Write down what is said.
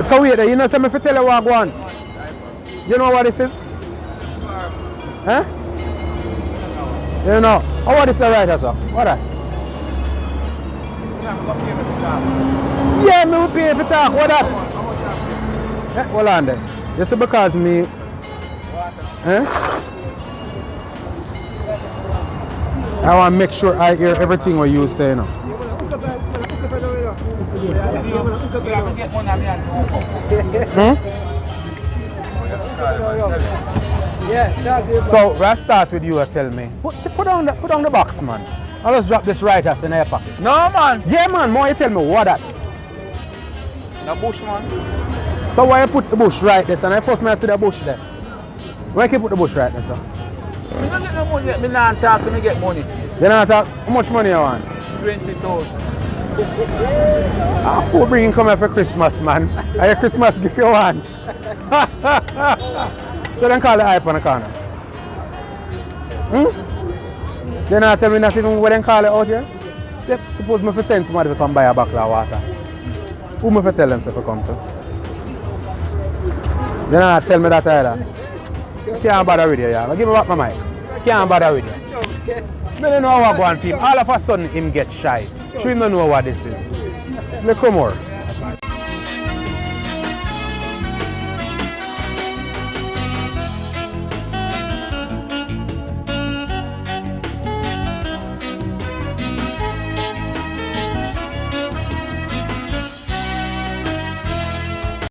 So wait, you know, me if I tell you what I want. You know what this is? Huh? You know. Oh, what is the right answer? What that? Yeah, me will pay if you talk. What that? Yeah, hold on then. You see, because me. Eh? I want to make sure I hear everything what you say now. Hmm? So, let's start with you and tell me. Put on the box, man. I'll just drop this right as in your pocket. No, man. Yeah, man. More you tell me what that? The bush, man. So why you put the bush right there? And I first I see the bush there. Why you put the bush right there, sir? I don't get no money yet. I don't talk to me get money. You don't talk? How much money you want? 20,000. Ah, who bring come here for Christmas, man? Are your Christmas gift you want? So then call the hype on the corner. Hmm? So you not tell me not even what they call it out here? Suppose me for send somebody to come buy a bottle of water. Who me for tell them to come to? You not tell me that either. Can't bother with you, yeah. Give me back my mic. Can't bother with you. I don't know how I go on film. All of a sudden him get shy. Should him not know what this is. Look, come more.